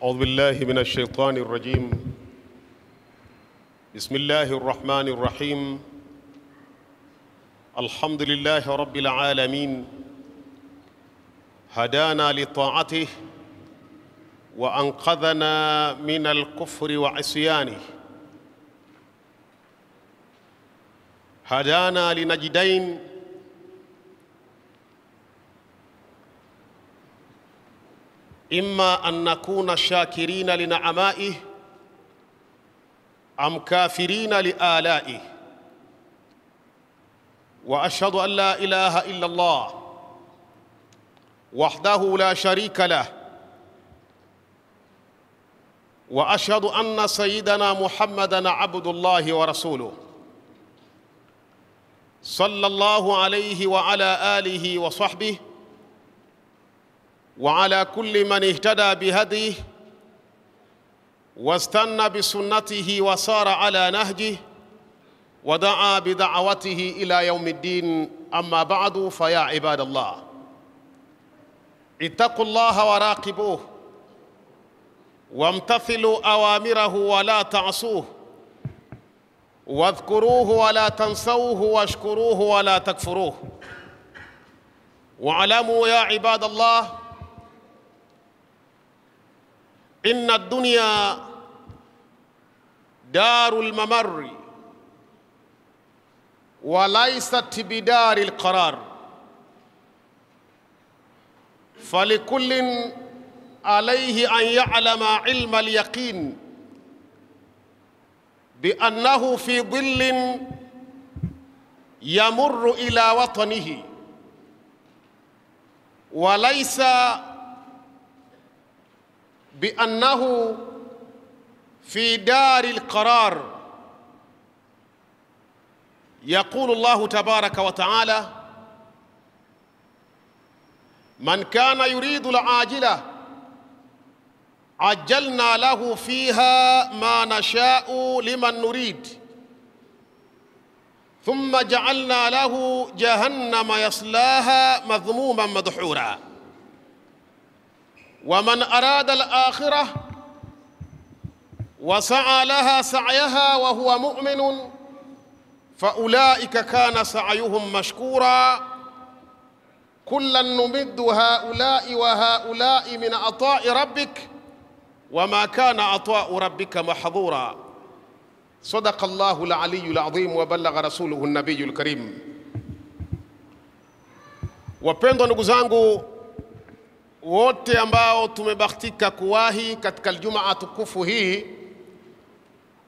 أعوذ بالله من الشيطان الرجيم. بسم الله الرحمن الرحيم. الحمد لله رب العالمين، هدانا لطاعته وأنقذنا من الكفر وعصيانه. هدانا لنجدين: إما أن نكون شاكرين لنعمائه أم كافرين لآلائه. وأشهد أن لا إله إلا الله وحده لا شريك له، وأشهد أن سيدنا محمدًا عبد الله ورسوله، صلى الله عليه وعلى آله وصحبه وعلى كل من اهتدى بهديه واستنى بسنته وسار على نهجه ودعا بدعوته إلى يوم الدين. أما بعد، فيا عباد الله، اتقوا الله وراقبوه وامتثلوا أوامره ولا تعصوه، واذكروه ولا تنسوه، واشكروه ولا تكفروه. واعلموا يا عباد الله إن الدنيا دار الممر وليست بدار القرار، فلكل عليه أن يعلم علم اليقين بأنه في ظل يمر إلى وطنه، وليس بأنه في دار القرار. يقول الله تبارك وتعالى: من كان يريد العاجلة عجلنا له فيها ما نشاء لمن نريد ثم جعلنا له جهنم يصلاها مذموما مدحورا. ومن أراد الآخرة وسعى لها سعيها وهو مؤمن فأولئك كان سعيهم مشكورا. كلا نمد هؤلاء وهؤلاء من عطاء ربك وما كان عطاء ربك محظورا. صدق الله العلي العظيم وبلغ رسوله النبي الكريم. Wapendwa ndugu zangu wote ambao tumebahatika kuwahi katika Ijumaa tukufu hii,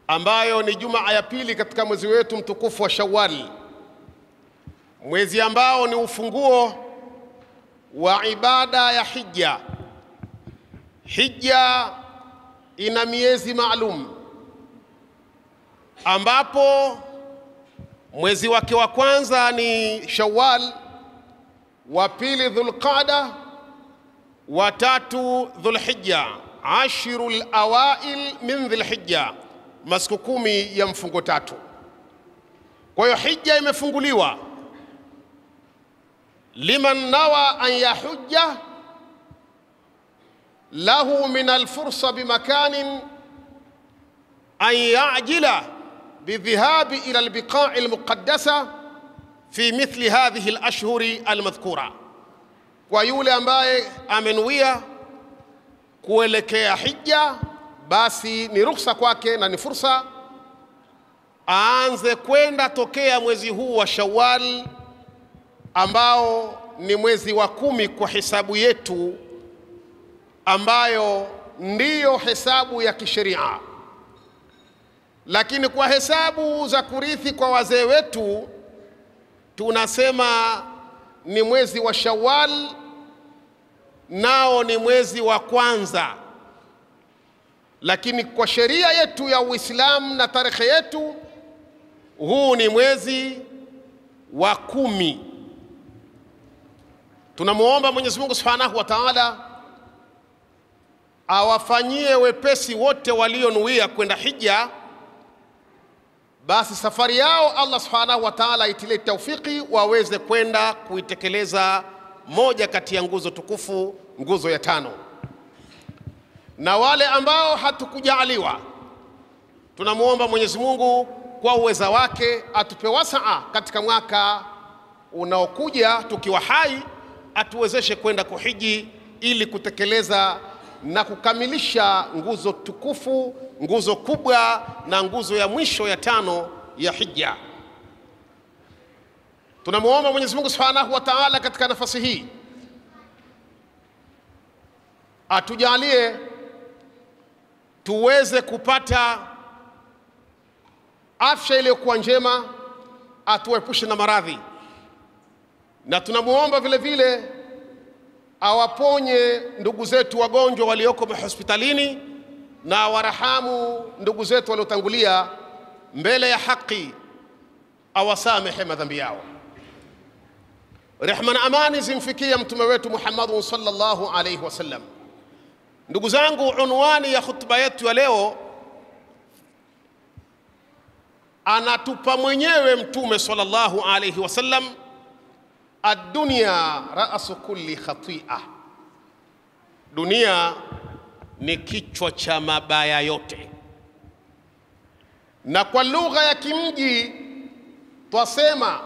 ambayo ni Jumaa ya pili katika mwezi wetu mtukufu wa Shawwal, mwezi ambao ni ufunguo wa ibada ya hija. Hija ina miezi maalum, ambapo mwezi wake wa kwanza ni Shawwal, wa pili Dhulqaada, wa tatu Dhulhijja, ashirul awail min Dhulhijja, masiku 10 ya mfungo tatu. Kwa hiyo hija imefunguliwa liman nawa an yahujja lahu min alfursa bimakanin an ya'jila bidhihabi ila albiqa'i almuqaddasa fi mithli hadhihi alashhuri almadhkura. Kwa yule ambaye amenuia kuelekea hija, basi ni ruhusa kwake na ni fursa aanze kwenda tokea mwezi huu wa Shawwal, ambao ni mwezi wa 10 kwa hesabu yetu, ambayo ndiyo hesabu ya kisheria. Lakini kwa hesabu za kurithi kwa wazee wetu tunasema ni mwezi wa Shawwal, nao ni mwezi wa kwanza. Lakini kwa sheria yetu ya Uislamu na tarehe yetu, huu ni mwezi wa 10. Tunamuomba Mwenyezi Mungu Subhanahu wa Ta'ala awafanyie wepesi wote walionuia kwenda hija, basi safari yao Allah Subhanahu wa Ta'ala itilie taufiki waweze kwenda kuitekeleza moja kati ya nguzo tukufu, nguzo ya 5. na wale ambao hatukujaliwa, tunamuomba Mwenyezi Mungu kwa uweza wake atupe wasaa katika mwaka unaokuja tukiwa hai, atuwezeshe kwenda kuhiji ili kutekeleza na kukamilisha nguzo tukufu, nguzo kubwa na nguzo ya mwisho ya 5 ya hija. Tunamuomba Mwenyezi Mungu Subhanahu wa Ta'ala katika nafasi hii atujalie tuweze kupata afya iliyokuwa njema, atuepushe na maradhi, na tunamuomba vile vile awaponye ndugu zetu wagonjwa walioko hospitalini na warahamu ndugu zetu waliotangulia mbele ya haki, awasamehe madhambi yao. Rehma na amani zimfikia mtume wetu Muhammad sallallahu alayhi wasallam. Ndugu zangu, unwani ya khutba yetu ya leo anatupa mwenyewe mtume sallallahu alayhi wasallam, ad-dunya ra'su kulli khati'ah, dunia ni kichwa cha mabaya yote. Na kwa lugha ya kimji twasema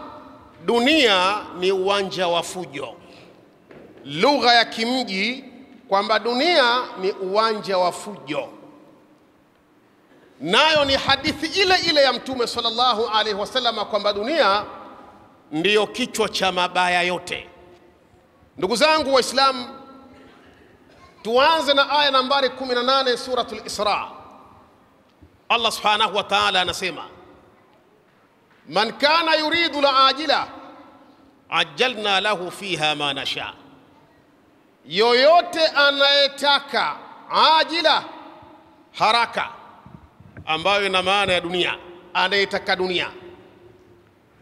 dunia ni uwanja wa fujo. Lugha ya kimji kwamba dunia ni uwanja wa fujo, nayo ni hadithi ile ile ya mtume sallallahu alaihi wasallam kwamba dunia ndiyo kichwa cha mabaya yote. Ndugu zangu Waislamu, tuanze na aya nambari 18 suratul Isra. Allah subhanahu wa ta'ala anasema, man kana yuridu al-ajila ajjalna lahu fiha ma nasha, yoyote anayetaka ajila, haraka, ambayo ina maana ya dunia, anayetaka dunia.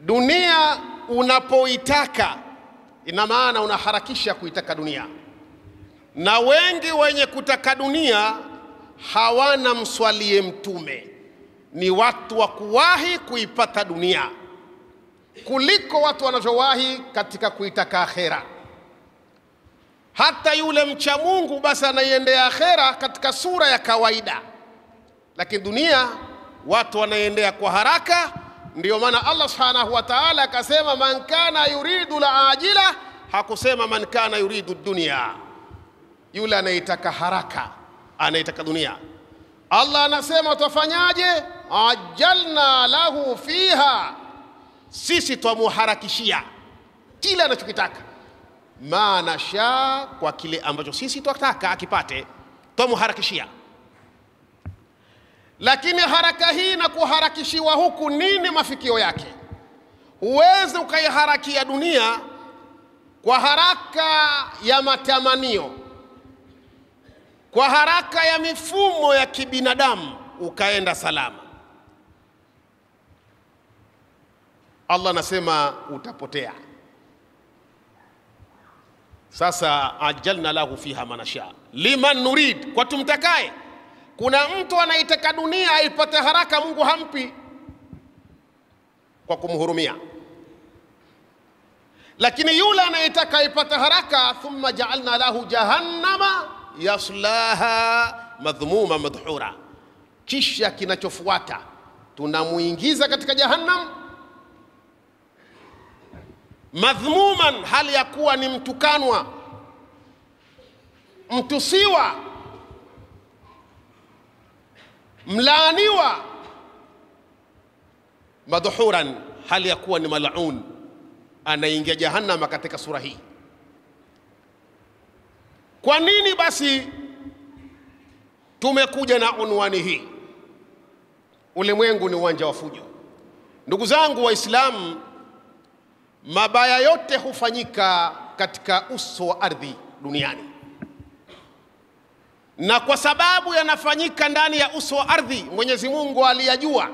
Dunia unapoitaka ina maana unaharakisha kuitaka dunia, na wengi wenye kutaka dunia hawana mswalie mtume, ni watu wa kuwahi kuipata dunia kuliko watu wanavyowahi katika kuitaka akhera. Hata yule mcha Mungu basi anaiendea akhera katika sura ya kawaida, lakini dunia watu wanaiendea kwa haraka. Ndiyo maana Allah subhanahu wa ta'ala akasema man kana yuridu al-ajila, hakusema man kana yuridu dunya, yule anayetaka haraka, anayetaka dunia. Allah anasema tufanyaje? Ajalna lahu fiha, sisi twamuharakishia kile anachokitaka, ma nasha, kwa kile ambacho sisi twataka akipate, twamuharakishia. Lakini haraka hii na kuharakishiwa huku nini mafikio yake? Huwezi ukaiharakia dunia kwa haraka ya matamanio, kwa haraka ya mifumo ya kibinadamu ukaenda salama. Allah anasema utapotea. Sasa ajalna lahu fiha manasha liman nurid, kwa tumtakaye. Kuna mtu anaitaka dunia aipate haraka, Mungu hampi kwa kumhurumia. Lakini yule anayetaka aipate haraka, thumma ja'alna lahu jahannama yaslaha madhmuma madhura, kisha kinachofuata tunamuingiza katika jahannam madhmuman, hali ya kuwa ni mtukanwa, mtusiwa, mlaaniwa, madhuhuran, hali ya kuwa ni mal'un, anaingia jahannama katika sura hii. Kwa nini basi tumekuja na unwani hii? Ulimwengu ni uwanja wa fujo. Ndugu zangu Waislamu, mabaya yote hufanyika katika uso wa ardhi duniani, na kwa sababu yanafanyika ndani ya uso wa ardhi, Mwenyezi Mungu aliyajua.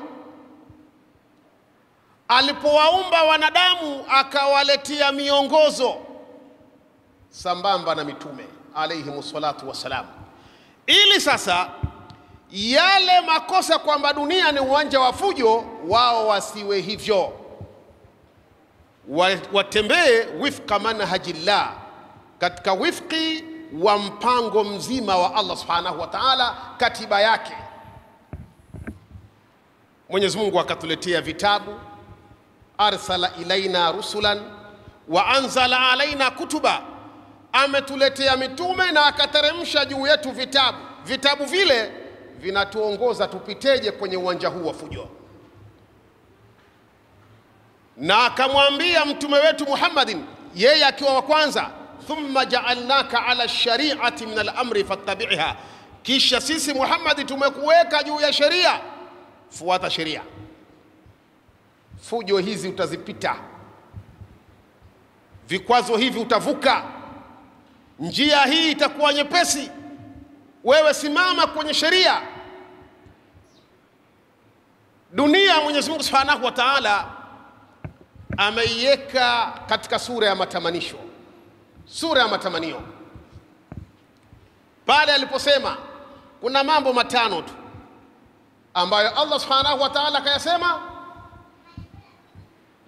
Alipowaumba wanadamu akawaletea miongozo sambamba na mitume alayhimus salatu wassalam, ili sasa yale makosa kwamba dunia ni uwanja wa fujo, wao wasiwe hivyo, watembee wifqa manhajillah, katika wifqi wa mpango mzima wa Allah subhanahu wa ta'ala, katiba yake. Mwenyezi Mungu akatuletea vitabu, arsala ilaina rusulan wa anzala alaina kutuba, ametuletea mitume na akateremsha juu yetu vitabu. Vitabu vile vinatuongoza tupiteje kwenye uwanja huu wa fujo. Na akamwambia mtume wetu Muhammadin, yeye akiwa wa kwanza, thumma ja'alnaka ala shari'ati min al-amri fattabi'ha, kisha sisi Muhammad tumekuweka juu ya sheria, fuata sheria. Fujo hizi utazipita, vikwazo hivi utavuka, njia hii itakuwa nyepesi. Wewe simama kwenye sheria. Dunia Mwenyezi Mungu Subhanahu wa Ta'ala ameiweka katika sura ya matamanisho, sura ya matamanio, pale aliposema kuna mambo matano tu ambayo Allah Subhanahu wa Ta'ala kayasema,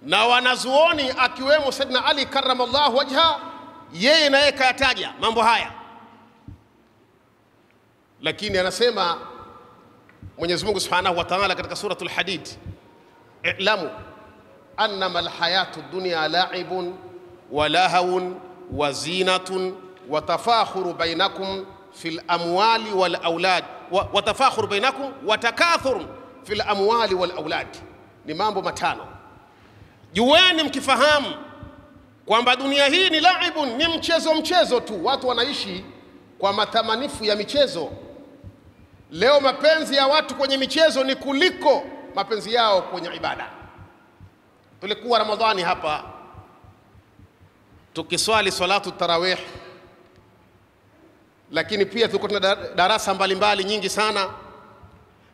na wanazuoni akiwemo Sayyidina Ali karramallahu wajha, yeye naye kayataja mambo haya. Lakini anasema Mwenyezi Mungu Subhanahu wa Ta'ala katika suratul Hadid, i'lamu annama alhayatu dunya la'ibun wa lahawun wa zinatun wa tafakhuru bainakum fil amwali wal aulad wa tafakhuru bainakum wa takathur fil amwali wal aulad. Ni mambo matano. Jueni mkifahamu kwamba dunia hii ni laibun, ni mchezo tu. Watu wanaishi kwa matamanifu ya michezo. Leo mapenzi ya watu kwenye michezo ni kuliko mapenzi yao kwenye ibada. Tulikuwa Ramadhani hapa tukiswali salatu tarawih, lakini pia tulikuwa tuna darasa mbalimbali nyingi sana,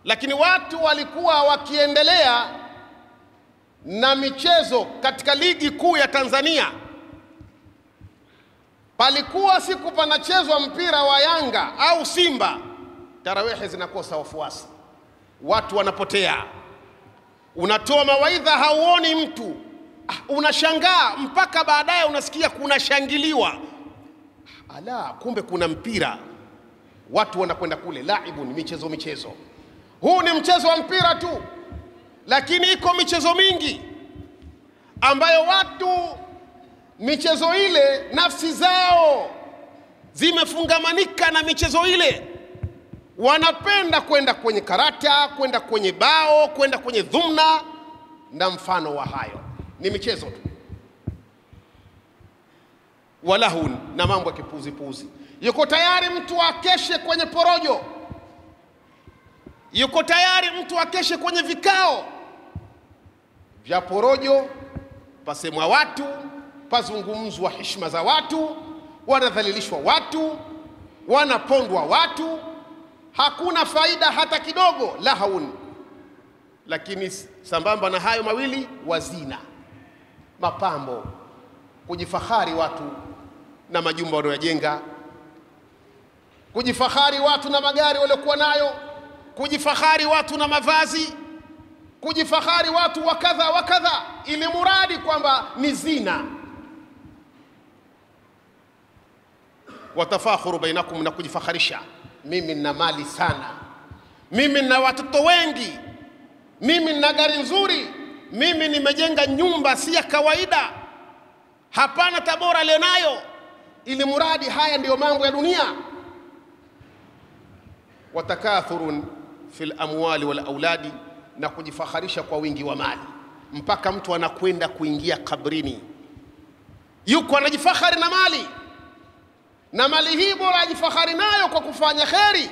lakini watu walikuwa wakiendelea na michezo katika ligi kuu ya Tanzania. Palikuwa siku panachezwa mpira wa Yanga au Simba, tarawehe zinakosa wafuasi, watu wanapotea. Unatoa mawaidha hauoni mtu, unashangaa mpaka baadaye unasikia kuna shangiliwa. Ala, kumbe kuna mpira, watu wanakwenda kule. Laibu ni michezo. Huu ni mchezo wa mpira tu, lakini iko michezo mingi ambayo watu michezo ile nafsi zao zimefungamanika na michezo ile. Wanapenda kwenda kwenye karata, kwenda kwenye bao, kwenda kwenye dhumna na mfano wa hayo. Ni michezo tu. Walahun, na mambo ya kipuzi. Yuko tayari mtu akeshe kwenye porojo, yuko tayari mtu akeshe kwenye vikao vya porojo, pasemwa watu, pazungumzwa heshima za watu, wanadhalilishwa watu, wanapondwa watu, hakuna faida hata kidogo, lahaun. Lakini sambamba na hayo mawili, wazina, mapambo, kujifahari watu na majumba wanayojenga, kujifahari watu na magari waliokuwa nayo, kujifahari watu na mavazi, kujifahari watu wa kadha, ili muradi kwamba ni zina. Watafakhuru bainakum, na kujifaharisha, mimi nina mali sana, mimi nina watoto wengi, mimi nina gari nzuri, mimi nimejenga nyumba si ya kawaida, hapana Tabora leo nayo. Ili muradi haya ndiyo mambo ya dunia. Watakathurun fil amwali wal auladi, na kujifaharisha kwa wingi wa mali, mpaka mtu anakwenda kuingia kabrini yuko anajifahari na mali, na mali hii bora ajifahari nayo kwa kufanya kheri.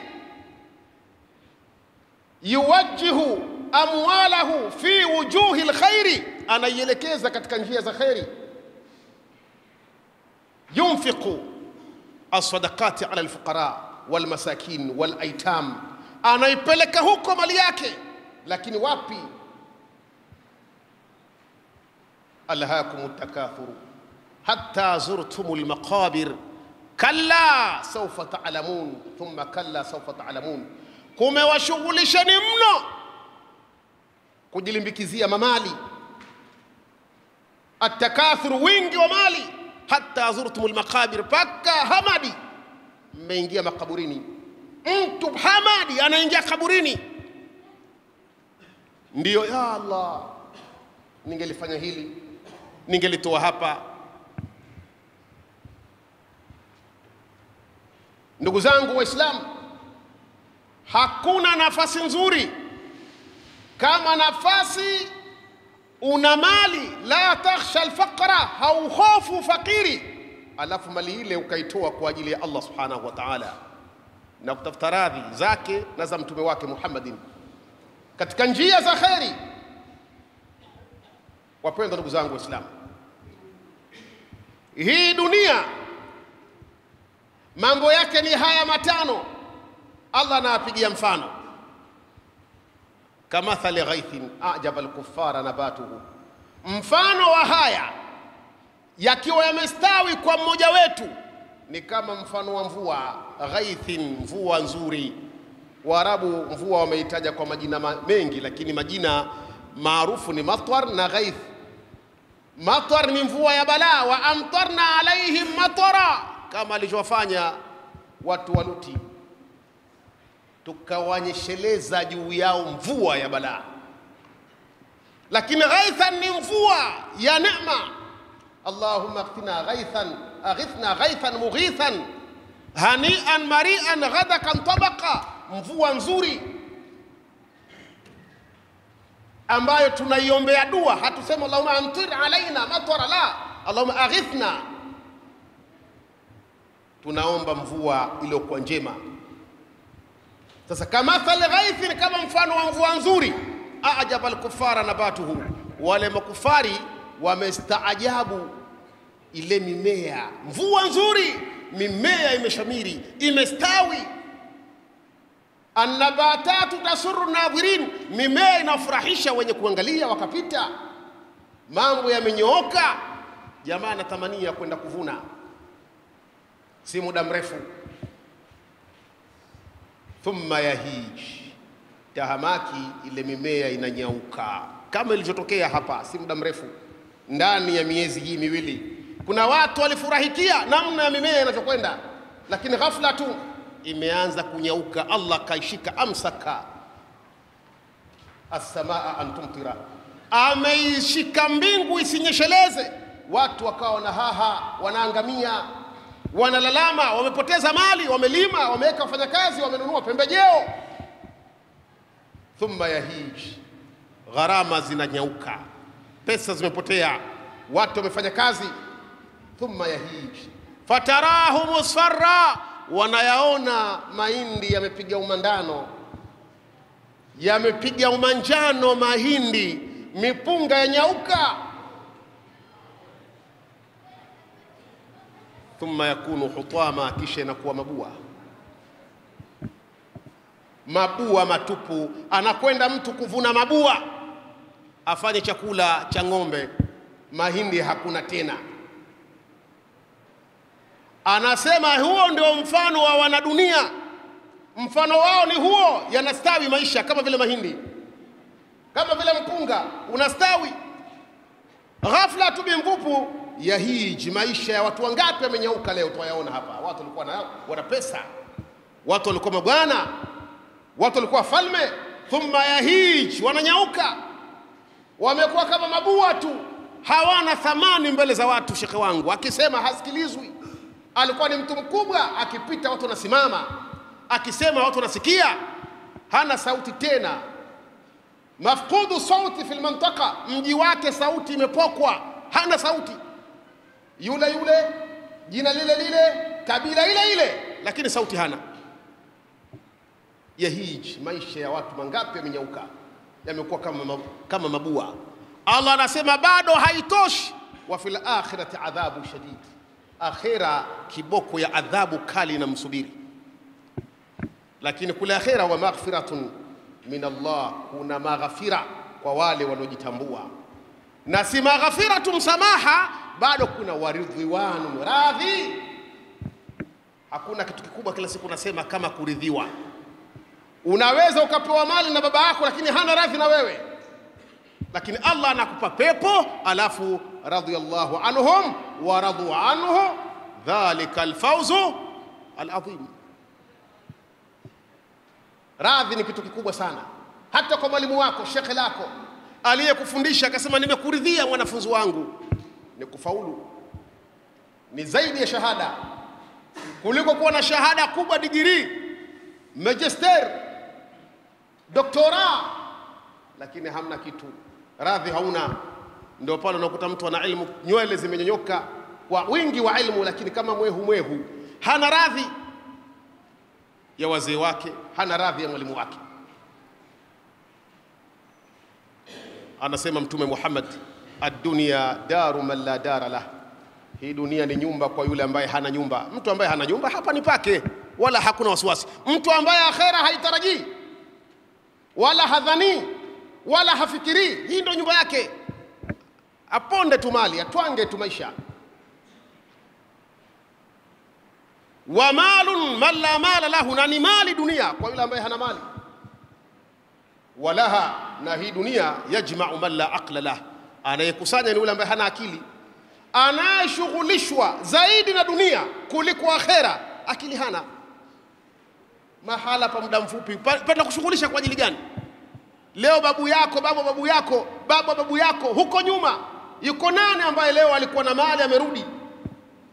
Yuwajjihu amwalahu fi wujuhi alkhairi, anaielekeza katika njia za kheri. Yunfiqu as-sadaqati ala al-fuqara wal masakin wal aitam, anaipeleka huko mali yake. Lakini wapi? Alhaakumut takathuru hatta zurtumul maqabir kalla sawfa ta'lamun thumma kalla sawfa ta'lamun. Kumewashughulisheni mno kujilimbikizia mamali, atakathuru, wingi wa mali, hatta zurtumul maqabir, paka hamadi, mmeingia makaburini. Mtu Hamadi anaingia kaburini, ndiyo ya Allah, ningelifanya hili, ningelitoa hapa. Ndugu zangu Waislamu, hakuna nafasi nzuri kama nafasi una mali, la takhsha alfaqra, hauhofu fakiri, alafu mali ile ukaitoa kwa ajili ya Allah subhanahu wa ta'ala na kutafuta radhi zake na za mtume wake Muhammadin katika njia za kheri. Wapendwa ndugu zangu Waislamu, hii dunia mambo yake ni haya matano. Allah anapigia mfano, kamathali ghaithin a'jaba al-kuffara nabatuhu, mfano wa haya yakiwa yamestawi kwa mmoja wetu ni kama mfano wa mvua. Ghaithin, mvua nzuri. Waarabu mvua wameitaja kwa majina mengi, lakini majina maarufu ni matar na ghaith. Matar ni mvua ya balaa, wa amtarna alaihim matara, kama alivyofanya watu wa Luti, tukawanyesheleza juu yao mvua ya balaa. Lakini ghaithan ni mvua ya neema. Allahumma aghithna ghaithan, aghithna ghaithan mughithan hani'an mari'an ghadakan tabaqa, mvua nzuri ambayo tunaiombea dua. Hatusema Allahumma amtir alaina matara, la, Allahumma aghithna, tunaomba mvua iliyokuwa njema. Sasa kamathali ghaithin, kama mfano wa mvua nzuri, a'jaba al-kuffara nabatuhu, wale makufari wamestaajabu ile mimea. Mvua nzuri, mimea imeshamiri, imestawi. An-nabatatu tasurru nadhirin, mimea inafurahisha wenye kuangalia wakapita. Mambo yamenyooka, jamaa anatamania kwenda kuvuna, si muda mrefu. Thumma yahij, tahamaki, ile mimea inanyauka, kama ilivyotokea hapa si muda mrefu, ndani ya miezi hii miwili. Kuna watu walifurahikia namna ya mimea inavyokwenda, lakini ghafla tu imeanza kunyauka. Allah kaishika, amsaka as-samaa an tumtira, ameishika mbingu isinyesheleze. Watu wakawa na haha, wanaangamia, wanalalama, wamepoteza mali, wamelima, wameweka wafanyakazi, wamenunua pembejeo. Thumma yahij, gharama zinanyauka, pesa zimepotea, watu wamefanya kazi. Thumma yahij fatarahu musfarra, wanayaona mahindi yamepiga umandano, yamepiga umanjano mahindi, mipunga yanyauka. Thumma yakunu hutama, kisha inakuwa mabua, mabua matupu. Anakwenda mtu kuvuna mabua afanye chakula cha ng'ombe, mahindi hakuna tena. Anasema huo ndio mfano wa wanadunia, mfano wao ni huo, yanastawi maisha kama vile mahindi, kama vile mpunga unastawi. Ghafla tu bimvupu yahij, maisha ya watu wangapi yamenyauka leo tuwayaona hapa. Watu walikuwa wana pesa, watu walikuwa mabwana, watu walikuwa falme. Thumma yahij, wananyauka, wamekuwa kama mabua tu, hawana thamani mbele za watu. Shekhe wangu akisema hasikilizwi. Alikuwa ni mtu mkubwa, akipita watu wanasimama, akisema watu wanasikia, hana sauti tena. Mafqudu sauti fil mantaqa, mji wake sauti imepokwa, hana sauti. Yule yule, jina lile lile, kabila ile ile, lakini sauti hana. Yahij, maisha ya watu mangapi yamenyauka, yamekuwa kama mabua. Allah anasema bado haitoshi, wa fil akhirati adhabu shadid, akhira kiboko ya adhabu kali na msubiri. Lakini kule akhira, wa maghfiratun min Allah, kuna maghfira kwa wale wanaojitambua, na si maghfiratu msamaha, bado kuna waridhiwanu, radhi. Hakuna kitu kikubwa kila siku nasema kama kuridhiwa. Unaweza ukapewa mali na baba yako lakini hana radhi na wewe, lakini Allah anakupa pepo, alafu radiyallahu anhum wa radu anhu, dhalika alfawzu al-azim. Radhi ni kitu kikubwa sana. Hata kwa mwalimu wako, shekhe lako aliyekufundisha akasema nimekuridhia mwanafunzi wangu, ni kufaulu. Ni zaidi ya shahada, kuliko kuwa na shahada kubwa, degree, magister, doktora, lakini hamna kitu, radhi hauna. Ndio pale unakuta mtu ana ilmu, nywele zimenyonyoka kwa wingi wa ilmu, lakini kama mwehu, hana radhi ya wazee wake, hana radhi ya mwalimu wake. Anasema Mtume Muhammad, ad-dunya daru man la dara lah, hii dunia ni nyumba kwa yule ambaye hana nyumba. Mtu ambaye hana nyumba hapa ni pake, wala hakuna wasiwasi. Mtu ambaye akhera haitarajii wala hadhani wala hafikiri, hii ndio nyumba yake. Aponde tu mali, atwange tu maisha. Wa malun man la mala lahu, na ni mali dunia kwa yule ambaye hana mali. Walaha, na hii dunia yajma'u man la aqla lah, anayekusanya ni yule ambaye hana akili. Anayeshughulishwa zaidi na dunia kuliko akhera, akili hana. Mahala pa muda mfupi pata kushughulisha kwa ajili gani? Leo babu yako, babu yako huko nyuma, yuko nani ambaye leo alikuwa na mali amerudi?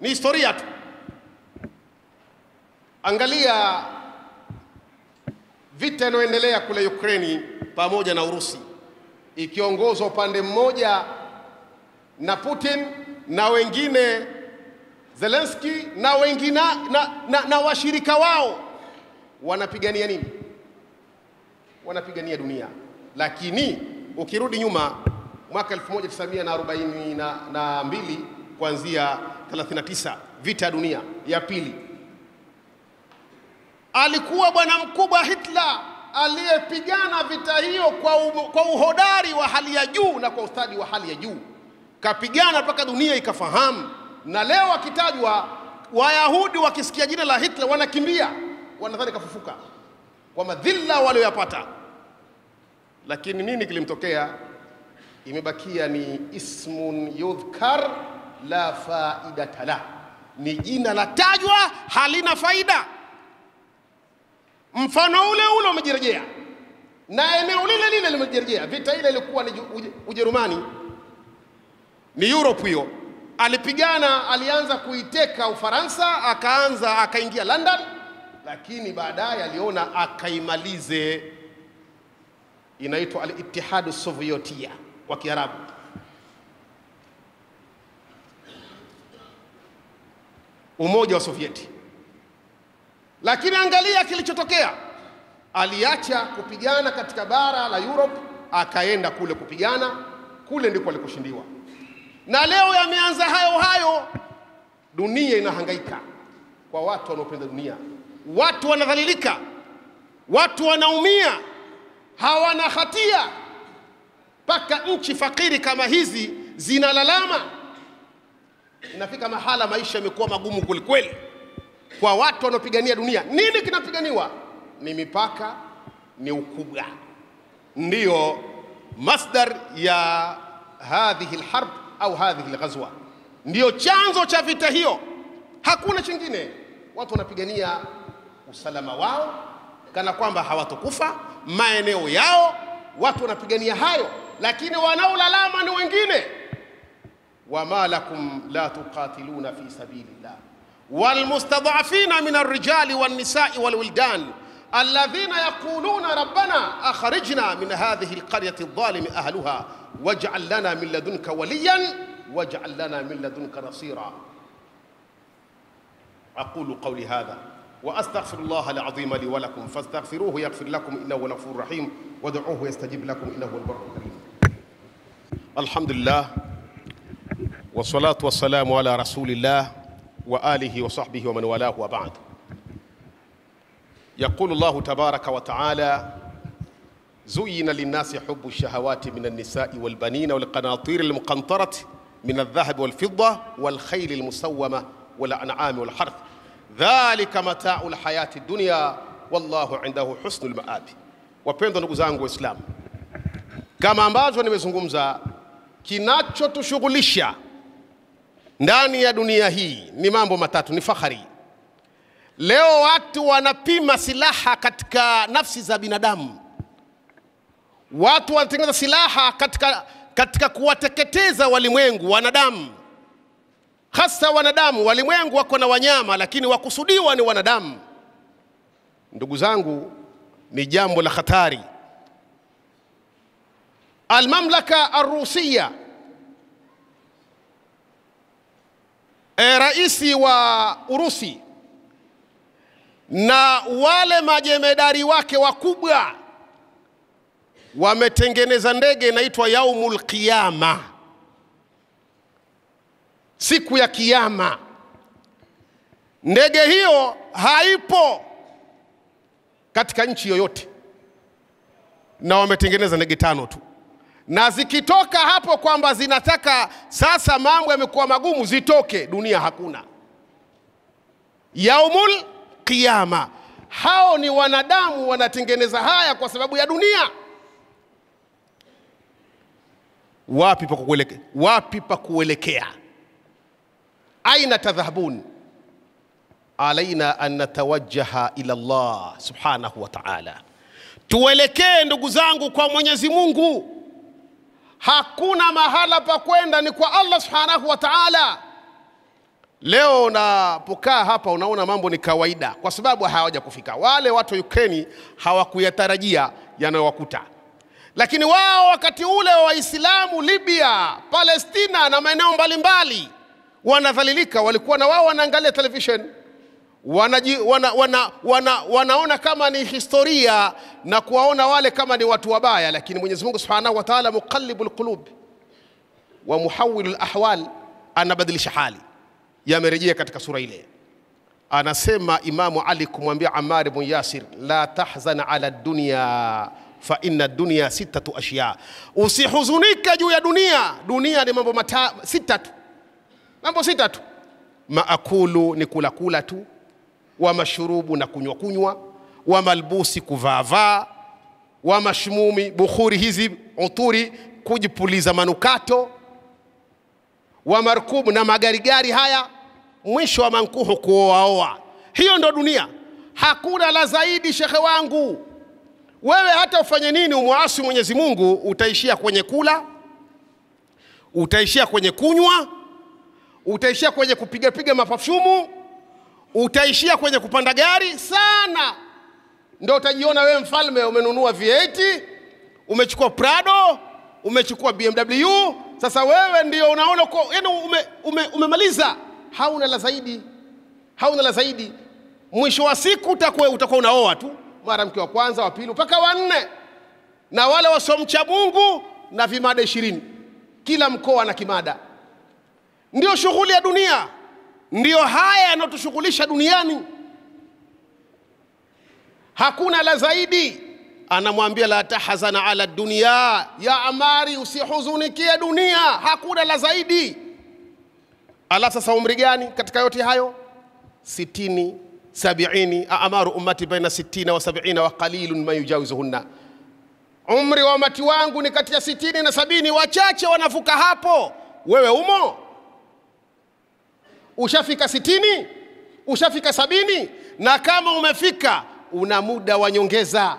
Ni historia tu. Angalia vita inayoendelea kule Ukraine pamoja na Urusi, ikiongozwa upande mmoja na Putin na wengine Zelensky na wengine na washirika wao. Wanapigania nini? Wanapigania dunia. Lakini ukirudi nyuma mwaka 1942 kuanzia 39, vita ya dunia ya pili, alikuwa bwana mkubwa Hitler aliyepigana vita hiyo kwa uhodari wa hali ya juu na kwa ustadi wa hali ya juu. Kapigana mpaka dunia ikafahamu, na leo akitajwa Wayahudi wakisikia jina la Hitler wanakimbia, wanadhani kafufuka kwa madhila walioyapata. Lakini nini kilimtokea? Imebakia ni ismun yudhkar la faidata la, ni jina la tajwa halina faida. Mfano ule umejirejea, na eneo lile limejirejea. Vita ile ilikuwa ni Ujerumani, ni Europe hiyo. Alipigana, alianza kuiteka Ufaransa, akaingia London, lakini baadaye aliona akaimalize. Inaitwa al-Ittihad Sovietia kwa Kiarabu. Umoja wa Sovieti. Lakini angalia kilichotokea. Aliacha kupigana katika bara la Europe, akaenda kule kupigana, kule ndiko alikushindiwa. Na leo yameanza hayo, dunia inahangaika kwa watu wanaopenda dunia. Watu wanadhalilika, watu wanaumia, hawana hatia, mpaka nchi fakiri kama hizi zinalalama. Inafika mahala maisha yamekuwa magumu kweli kwa watu wanaopigania dunia. Nini kinapiganiwa? Ni mipaka, ni ukubwa. Ndiyo masdar ya hadhihi alharb au hadhihi alghazwa, ndiyo chanzo cha vita hiyo, hakuna chingine. Watu wanapigania usalama wao kana kwamba hawatokufa, maeneo yao, watu wanapigania hayo, lakini wanaolalama ni wengine. Wama lakum la tuqatiluna fi sabilillah walmustad'afina min ar-rijali wan-nisa'i wal-wildan alladhina yaquluna rabbana akhrijna min hadhihi al-qaryati adh-dhalimi ahluha waj'al lana min ladunka waliyan waj'al lana min ladunka nasira. أقول قولي هذا وأستغفر الله العظيم لي ولكم فاستغفروه يغفر لكم إنه هو الغفور الرحيم وادعوه يستجيب لكم إنه هو البر الكريم. الحمد لله والصلاة والسلام على رسول الله وآله وصحبه ومن والاه وبعد. يقول الله تبارك وتعالى: زين للناس حب الشهوات من النساء والبنين والقناطير المقنطرة من الذهب والفضة والخيل المسومة والأنعام والحرث ذلك متاع الحياة الدنيا والله عنده حسن المآب. Wapendwa ndugu zangu Waislamu, kama ambavyo nimezungumza, kinachotushughulisha ndani ya dunia hii ni mambo matatu, ni fahari. Leo watu wanapima silaha katika nafsi za binadamu. Watu wanatengeneza silaha katika kuwateketeza walimwengu, wanadamu. Hasa wanadamu, walimwengu wako na wanyama, lakini wakusudiwa ni wanadamu. Ndugu zangu, ni jambo la hatari. Almamlaka Arusia, raisi wa Urusi na wale majemedari wake wakubwa wametengeneza ndege inaitwa Yaumul Qiyama, siku ya kiyama. Ndege hiyo haipo katika nchi yoyote, na wametengeneza ndege 5 tu, na zikitoka hapo kwamba zinataka sasa mambo yamekuwa magumu zitoke, dunia hakuna. Yaumul Qiyama. Hao ni wanadamu wanatengeneza haya kwa sababu ya dunia. Wapi pa kuelekea? Wapi pa kuelekea? Aina tadhhabun? Alaina an natawajjaha ila Allah subhanahu wa ta'ala. Tuelekee ndugu zangu kwa Mwenyezi Mungu. Hakuna mahala pa kwenda, ni kwa Allah subhanahu wa ta'ala. Leo unapokaa hapa unaona mambo ni kawaida kwa sababu hawaja kufika. Wale watu wa Ukraine hawakuyatarajia yanayowakuta. Lakini wao wakati ule wa Waislamu Libya, Palestina na maeneo mbalimbali wanadhalilika, walikuwa na wao wanaangalia television, wanaona kama ni historia na kuwaona wale kama ni watu wabaya. Lakini Mwenyezi Mungu Subhanahu wa Ta'ala muqallibul qulub wa muhawwilul ahwal, anabadilisha hali. Yamerejea katika sura ile. Anasema Imamu Ali kumwambia Ammar ibn Yasir, la tahzan ala dunya fa inna dunya 6 ashya. Usihuzunike juu ya dunia. Dunia ni mambo 6 tu. Mambo 6 tu. Maakulu ni kula tu, wa mashrubu na kunywa, wa malbusi kuvaa, wa mashmumi bukhuri hizi uturi kujipuliza manukato, wa markubu na magari haya, mwisho wa mankuhu kuoa. Hiyo ndo dunia. Hakuna la zaidi shekhe wangu. Wewe hata ufanye nini umuasi Mwenyezi Mungu, utaishia kwenye kula, utaishia kwenye kunywa, utaishia kwenye kupiga mapafyumu, utaishia kwenye kupanda gari sana. Ndio utajiona wewe mfalme, umenunua V8, umechukua Prado, umechukua BMW. Sasa wewe ndio unaona umemaliza. Hauna la zaidi. Hauna la zaidi. Mwisho wa siku utakuwa unaoa tu, mara mke wa kwanza, wa pili, mpaka wa 4. Na wale wasomcha Mungu na vimada 20. Kila mkoa na kimada. Ndio shughuli ya dunia. Ndio haya yanotushughulisha duniani. Hakuna la zaidi. Anamwambia la tahzana ala dunya ya Amari, usihuzunikie dunia. Hakuna la zaidi. Allah sasa umri gani katika yote hayo? 60, 70. Amaru ummati baina 60 wa 70 wa qalilun ma yujawizuhunna. Umri wa umati wangu ni kati ya 60 na 70, wachache wanavuka hapo. Wewe umo? Ushafika 60? Ushafika 70? Na kama umefika, una muda wa nyongeza.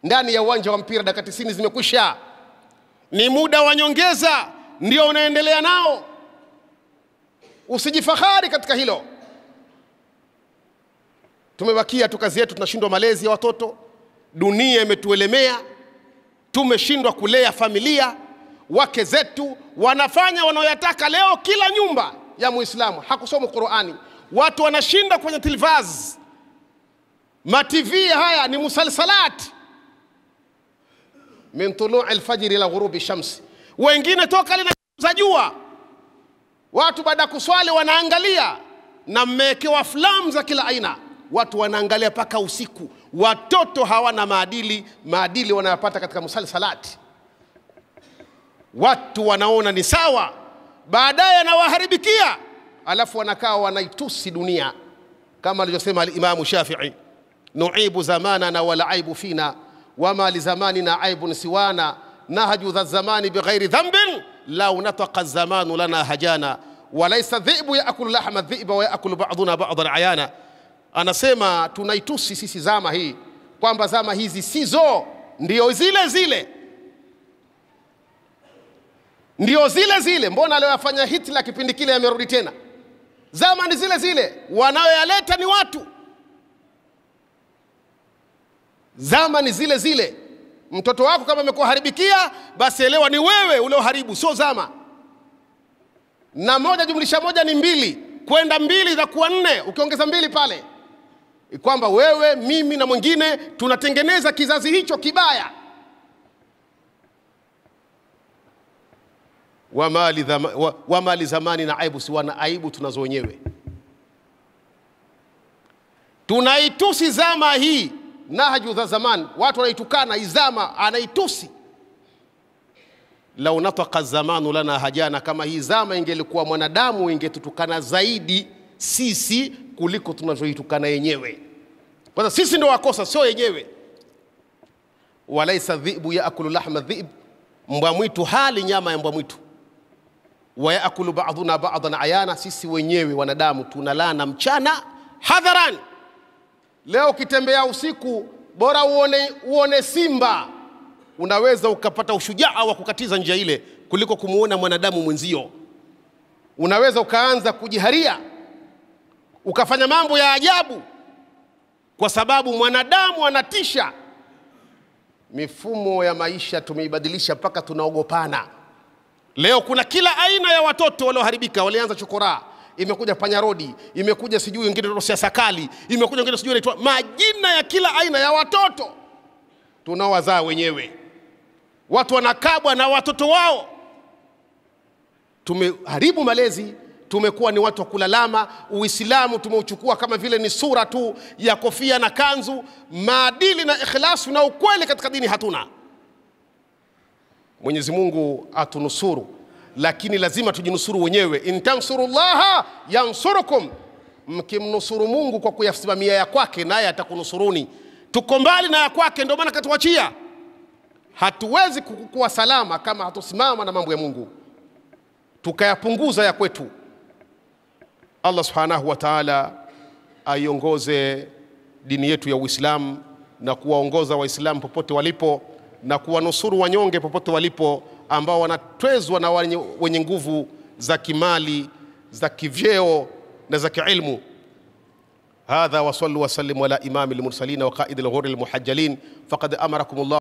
Ndani ya uwanja wa mpira dakika 90 zimekwisha. Ni muda wa nyongeza ndio unaendelea nao. Usijifahari katika hilo. Tumebakia tu kazi yetu, tunashindwa malezi ya watoto. Dunia imetuelemea. Tumeshindwa kulea familia. Wake zetu wanafanya wanaoyataka. Leo kila nyumba ya Muislamu hakusoma Qur'ani. Watu wanashinda kwenye televizi. TV haya ni musalsalat. Min tulu' al-fajr ila ghurubi shams. Wengine toka linaza jua. Watu baada kuswali wanaangalia, na mmewekewa filamu za kila aina. Watu wanaangalia paka usiku. Watoto hawana maadili wanayopata katika musalsalati. Watu wanaona ni sawa, baadaye anawaharibikia, alafu wanakaa wanaitusi dunia. Kama alivyosema al-Imam Shafi'i, nu'ibu zamanana wala aibu fina, wama li zamanina aibun siwana, nahju dha zamani bighairi dhanbin, law nataqa zamanu lana hajana, walaysa dhi'bu ya'kulu lahma dhi'ba wa ya'kulu ba'duna ba'dan ayana. anasema tunaitusi sisi zama hii kwamba zama hizi sizo, ndio zile zile, ndio zile zile. Mbona aliyofanya Hitler kipindi kile yamerudi tena? Zama ni zile zile, wanaoyaleta ni watu. Zama ni zile zile. Mtoto wako kama amekuwa haribikia, basi elewa ni wewe ulioharibu, sio zama. Na 1 jumlisha 1 ni 2, kwenda 2 itakuwa 4, ukiongeza 2 pale, kwamba wewe, mimi na mwingine tunatengeneza kizazi hicho kibaya. Wama li zamani na aibu siwana, aibu tunazo wenyewe. Tunaitusi zama hii, nahju dha zaman, watu wanaitukana izama, anaitusi. Lau nataqa zamanu lana hajana, kama hii zama ingelikuwa mwanadamu ingetutukana zaidi sisi kuliko tunavyoitukana yenyewe. Kwa sababu sisi ndio wakosa, sio yenyewe. Walaysa dhi'bu yaakulu lahma dhi'b, mbwa mwitu hali nyama ya mbwa mwitu. Wa yaakulu ba'duna ba'dan ayana, sisi wenyewe wanadamu tunalana mchana hadharan. Leo ukitembea usiku, bora uone simba, unaweza ukapata ushujaa wa kukatiza njia ile kuliko kumuona mwanadamu mwenzio. Unaweza ukaanza kujiharia, ukafanya mambo ya ajabu, kwa sababu mwanadamu anatisha. Mifumo ya maisha tumeibadilisha mpaka tunaogopana. Leo kuna kila aina ya watoto walioharibika, walianza chokora, imekuja panyarodi, imekuja sijui wengine ndio siasa kali, imekuja wengine sijui inaitwa majina ya kila aina ya watoto tunaowazaa wenyewe. Watu wanakabwa na watoto wao. Tumeharibu malezi, tumekuwa ni watu wa kulalama. Uislamu tumeuchukua kama vile ni sura tu ya kofia na kanzu. Maadili na ikhlasu na ukweli katika dini hatuna. Mwenyezi Mungu atunusuru, lakini lazima tujinusuru wenyewe. In tansurullaha yansurukum, mkimnusuru Mungu kwa kuyasimamia ya kwake, naye atakunusuruni. Tuko mbali na ya kwake, ndio maana katuachia. Hatuwezi kuwa salama kama hatusimama na mambo ya Mungu, tukayapunguza ya kwetu. Allah subhanahu wa ta'ala aiongoze dini yetu ya Uislamu na kuwaongoza Waislamu popote walipo, na kuwanusuru wanyonge popote walipo, ambao wanatwezwa na wenye nguvu za kimali, za kivyeo na za kiilmu. Hadha wa sallu wa sallimu ala imamil mursalin wa qaidil ghurril muhajjalin faqad amarakumullah